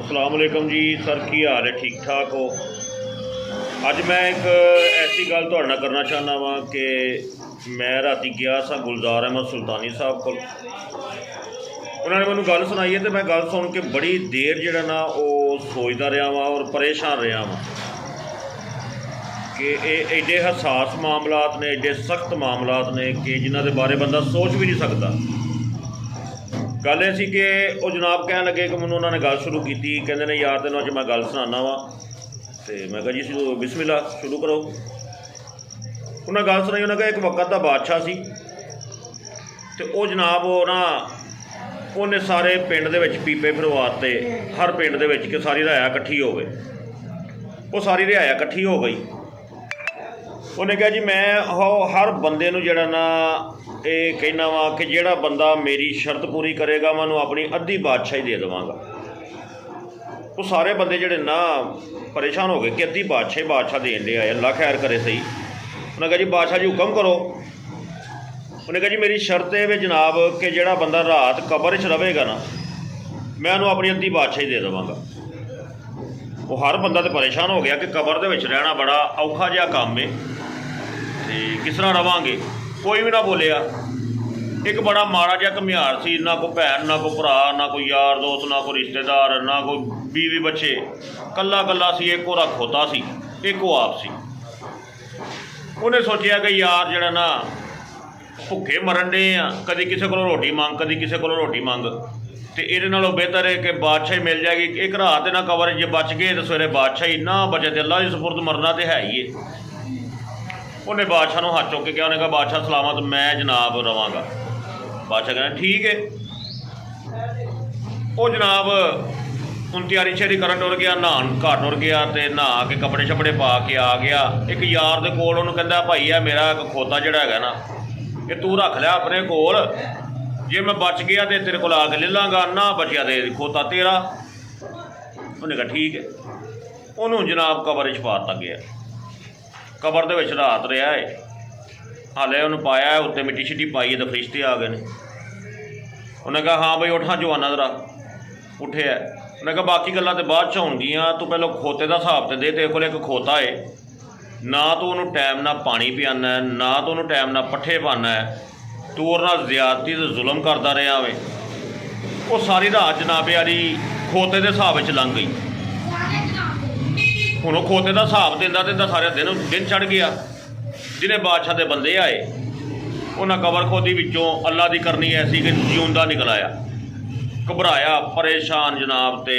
अस्सलाम वालेकुम जी सर, की हाल है? ठीक ठाक हो? अज मैं एक ऐसी गल तुहाडे नाल करना चाहना वा कि मैं राती गया सा गुलजार अहमद सुल्तानी साहब को। उन्होंने मैनू गल सुनाई है तो मैं गल सुन के बड़ी देर जिहड़ा ना वो सोचदा रहा वां और परेशान रहा वां कि एडे हसास मामलात ने, एडे सख्त मामलात ने कि जिन्हां दे बारे बंदा सोच भी नहीं सकता। गल ये सी कि वो जनाब कह लगे कि मैनू उन्होंने गल शुरू की, कहते ने यार तेनों अज मैं गल सुनाना वा। तो मैं कहा जी बिस्मिल्ला शुरू करो। उन्हें गल सुनाई। उन्हें कहा एक वक्त का बादशाह सी तो वो जनाब वो ना उन्हें सारे पिंड दे विच पीपे फिरवाते, हर पिंड दे विच कि सारी रियाया इकट्ठी हो गई। वो सारी रियाया इकट्ठी हो गई। उन्हें कहा जी मैं हर बंदे नूं जिहड़ा ना ये कहना वा कि जिहड़ा बंदा मेरी शर्त पूरी करेगा मैं उन्हें अपनी अद्धी बादशाही दे देवांगा। वो सारे बंदे जिहड़े ना परेशान हो गए कि अद्धी बादशाही बादशाह देन दे आए, अल्लाह खैर करे सही। उन्हें कहा जी बादशाह जी हुक्म करो। उन्हें कहा जी मेरी शर्त है वे जनाब कि जिहड़ा बंदा रात कबर च रहेगा ना मैं उन्हें अपनी अद्धी बादशाही दे देवांगा। वो हर बंदा तो परेशान हो गया कि कबर दे विच रहना बड़ा औखा जिहा काम है ते किस तरह रवांगे। कोई भी ना बोलिया। एक बड़ा माड़ा जिहा घमियार सी, ना कोई भैन ना कोई भरा ना कोई यार दोस्त ना कोई रिश्तेदार ना कोई बीवी बच्चे, कल्ला कल्ला सी, एक होरा खोता सी, एक वो आप सी। उन्हें सोचा कि यार जरा ना भुखे मरन डे आ, कभी किसी को रोटी मंग कभी किसी को रोटी मंग, तो ये बेहतर है कि बादशाही मिल जाएगी। एक रात ना कवर जे बच गए तो सवेरे बादशाही, ना बचे तो अल्लाह की सुपुर्द मरना तो है ही है। उन्हें बादशाह को हाथ चुक के कहा, उन्हें कहा बादशाह सलामत मैं जनाब रवांगा। बादशाह कहना ठीक है। वो जनाब उन तैयारी शेरी करन टुर गया, नहान घर टुर गया तो नहा के कपड़े शपड़े पा के आ गया। एक यार दे कोल उन्होंने कहता भाई है मेरा एक खोता जिहड़ा है ना ये तू रख लिया अपने कोल, जे मैं बच गया तो तेरे को आके ले लाँगा, ना बचिया तो खोता तेरा। उन्हें कहा ठीक है। उन्होंने जनाब कबर च पा दिता गया। कबर दे विच रात रहा है, हाले उन्हें पाया है उत्ते मिट्टी शिट्टी पाई है तो फरिश्ते आ गए। उन्हें कहा हाँ बई उठा जवाना जरा उठे है। उन्हें कहा बाकी गल्लां तो बाद च होणगियां, तू पहले खोते का हिसाब तो दे। तेरे को एक खोता है, ना तो उन्होंने टाइम ना पानी पियाना है, ना तो उन्होंने टाइम ना पट्ठे पाना है, तू और नाल ज़्यादती तो जुल्म करता रहा वे। वो सारी रात जनाब यारी खोते के हिसाब च लंघ गई। हुण खोते का हिसाब देंदा देंदा सारे दिन चढ़ गया। जिन्हें बादशाह के बंदे आए उन्हें कबर खोदी विचों अल्लाह की करनी ऐसी कि जिउंदा निकल आया। घबराया परेशान जनाब ते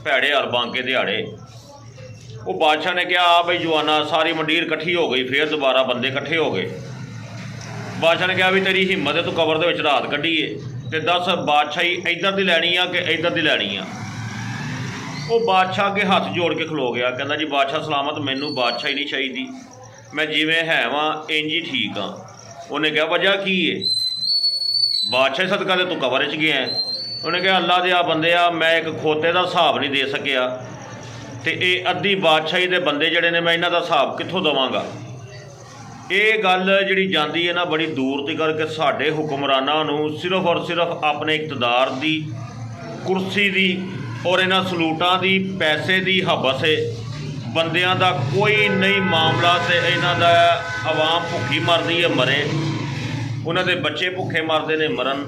भैड़े हल बांके दिहाड़े। वो बादशाह ने कहा आ बई जवाना सारी मंडीर इकट्ठी हो गई, फिर दोबारा बंदे इकट्ठे हो गए। बादशाह ने कहा भी तेरी हिम्मत है तू कबर दे विच रात कड्ढी है तो दस बादशाही इधर की लैनी आ कि इधर की लैनी आ। वो बादशाह के हाथ जोड़ के खलो गया, कहता जी बादशाह सलामत मैनू बादशाही नहीं चाहिए, मैं जिवें है वां इंज ही ठीक हाँ। उन्हें कहा वजह की है? बादशाह सदका तो तू कबर च गया है। उन्हें कहा अल्लाह दे बंदे आ मैं एक खोते का हिसाब नहीं दे सकिया तो ये अद्धी बादशाही के बंदे जड़े ने मैं इन्हां दा हिसाब कित्थों देवांगा। ये गल जिहड़ी जांदी है ना बड़ी दूर तक कि साडे हुक्मरानां नूं सिर्फ और सिर्फ अपने इकतदार दी, कुर्सी दी और इन्हां सलूटां दी, पैसे दी हबस है। बंदियां दा कोई नहीं मामला तो इन्हां दा आवाम भुखी मरदी है मरे, उन्हां दे बच्चे भुखे मरदे ने मरन,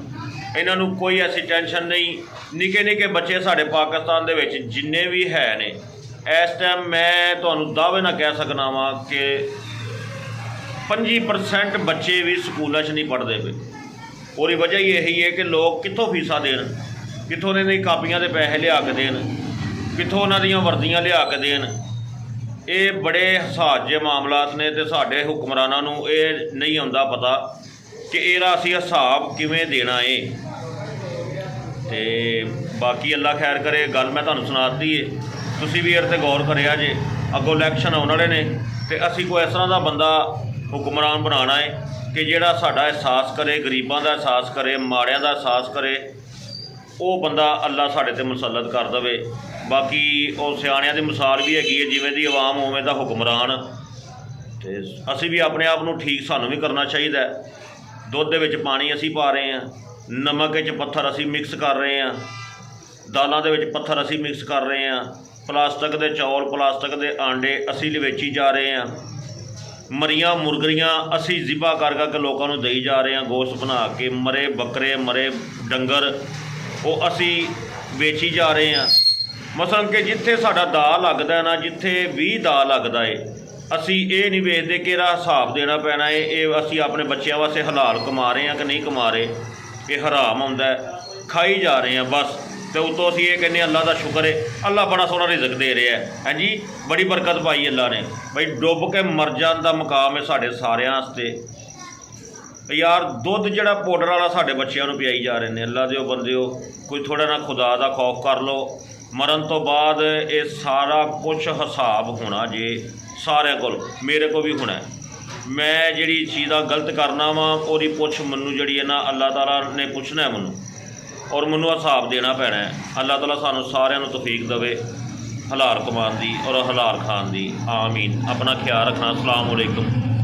इन्हां नूं कोई ऐसी टेंशन नहीं। निके निके बच्चे साडे पाकिस्तान दे विच जिन्ने भी है ने इस टाइम मैं तुहानूं दावे ना कह सकना वा कि 25% बच्चे भी स्कूलों च नहीं पढ़ते पे। और वजह यही है कि लोग कित्थों फीसा देन, कित्थों उन्होंने कापियां के पैसे लिया के देन, कित्थों उन्हां दीयां वर्दियां लिया के देन। ये बड़े हसाजे मामलात ने तो साडे हुक्मरानां नूं ये नहीं आउंदा पता कि इहदा असीं हिसाब किवें देना है। तो बाकी अल्लाह खैर करे, गल मैं तुहानूं सुणाती है, तुसीं भी इहदे ते गौर करिया जे। अगों इलैक्शन आउण वाले ने तो असीं कोई इस तरह का बंदा हुक्मरान बनाना है कि जिहड़ा साडा एहसास करे, गरीबां दा एहसास करे, माड़ियां दा एहसास करे। वो बंदा अल्लाह साडे ते मुसल्लत कर देवे। बाकी वो सियाणियां दी मिसाल भी हैगी है, जिवें दी आवाम उवें दा हुक्मरान। तो असीं भी अपने आप नूं ठीक सानूं भी करना चाहिए। दुध दे विच पानी असीं पा रहे हैं, नमक च पत्थर असीं मिक्स कर रहे हैं, ਦਾਲਾਂ ਦੇ ਵਿੱਚ ਪੱਥਰ ਅਸੀਂ ਮਿਕਸ ਕਰ ਰਹੇ ਹਾਂ, ਪਲਾਸਟਿਕ ਦੇ ਚੌਲ, ਪਲਾਸਟਿਕ ਦੇ ਆਂਡੇ ਅਸੀਂ ਵੇਚੀ ਜਾ ਰਹੇ ਹਾਂ, ਮਰੀਆਂ ਮੁਰਗੀਆਂ ਅਸੀਂ ਜ਼ਿਬਾ ਕਰ ਕੇ ਲੋਕਾਂ ਨੂੰ ਦੇਈ ਜਾ ਰਹੇ ਹਾਂ, ਗੋਸ਼ਤ ਬਣਾ ਕੇ, ਮਰੇ ਬੱਕਰੇ, ਮਰੇ ਡੰਗਰ ਉਹ ਅਸੀਂ ਵੇਚੀ ਜਾ ਰਹੇ ਹਾਂ। ਮਸਲਨ ਕਿ ਜਿੱਥੇ ਸਾਡਾ ਦਾਅ ਲੱਗਦਾ ਨਾ, ਜਿੱਥੇ ਵੀ ਦਾਅ ਲੱਗਦਾ ਏ, ਅਸੀਂ ਇਹ ਨਹੀਂ ਵੇਖਦੇ ਕਿ ਇਹਦਾ ਹਿਸਾਬ ਦੇਣਾ ਪੈਣਾ ਏ, ਇਹ ਅਸੀਂ ਆਪਣੇ ਬੱਚਿਆਂ ਵਾਸਤੇ ਹਲਾਲ ਕਮਾ ਰਹੇ ਹਾਂ ਕਿ ਨਹੀਂ ਕਮਾ ਰਹੇ, ਇਹ ਹਰਾਮ ਆਉਂਦਾ, ਖਾਈ ਜਾ ਰਹੇ ਹਾਂ ਬਸ। ਅਤੇ ਉੱਤੋਂ ਅਸੀਂ ਇਹ ਕਹਿੰਦੇ ਅੱਲਾ ਦਾ ਸ਼ੁਕਰ ਹੈ, ਅੱਲਾ ਬੜਾ ਸੋਹਣਾ ਰਿਜ਼ਕ ਦੇ ਰਿਹਾ ਹੈ ਜੀ, ਬੜੀ ਬਰਕਤ ਪਾਈ ਅੱਲਾ ਨੇ। ਬਈ ਡੁੱਬ ਕੇ ਮਰ ਜਾਣ ਦਾ ਮੁਕਾਮ ਹੈ ਸਾਡੇ ਸਾਰਿਆਂ ਵਾਸਤੇ। ਯਾਰ ਦੁੱਧ ਜਿਹੜਾ ਪਾਊਡਰ ਵਾਲਾ ਸਾਡੇ ਬੱਚਿਆਂ ਨੂੰ ਪਿਆਈ ਜਾ ਰਹੇ ਨੇ। ਅੱਲਾ ਦਿਓ ਬੰਦਿਓ, ਕੋਈ ਥੋੜ੍ਹਾ ਨਾ ਖੁਦਾ ਦਾ ਖੌਫ ਕਰ ਲਓ। ਮਰਨ ਤੋਂ ਬਾਅਦ ਇਹ ਸਾਰਾ ਕੁਛ ਹਿਸਾਬ ਹੋਣਾ ਜੇ ਸਾਰਿਆਂ ਕੋਲ, ਮੇਰੇ ਕੋਲ ਵੀ ਹੋਣਾ। ਮੈਂ ਜਿਹੜੀ ਚੀਜ਼ ਦਾ ਗਲਤ ਕਰਨਾ ਵਾ ਉਹਦੀ ਪੁੱਛ ਮੈਨੂੰ ਜਿਹੜੀ ਹੈ ਨਾ ਅੱਲਾ ਤਾਲਾ ਨੇ ਪੁੱਛਣਾ ਹੈ ਮੈਨੂੰ, ਔਰ ਮੈਨੂੰ ਹਿਸਾਬ ਦੇਣਾ ਪੈਣਾ ਹੈ। ਅੱਲਾ ਤਾਲਾ ਸਾਨੂੰ ਸਾਰਿਆਂ ਨੂੰ ਤੌਫੀਕ ਦੇਵੇ ਹਲਾਲ ਕਮਾਉਣ ਦੀ ਔਰ ਹਲਾਲ ਖਾਣ ਦੀ। ਆਮੀਨ। ਆਪਣਾ ਖਿਆਲ ਰੱਖਣਾ। ਅਸਲਾਮ ਵਾਲੇਕੁਮ।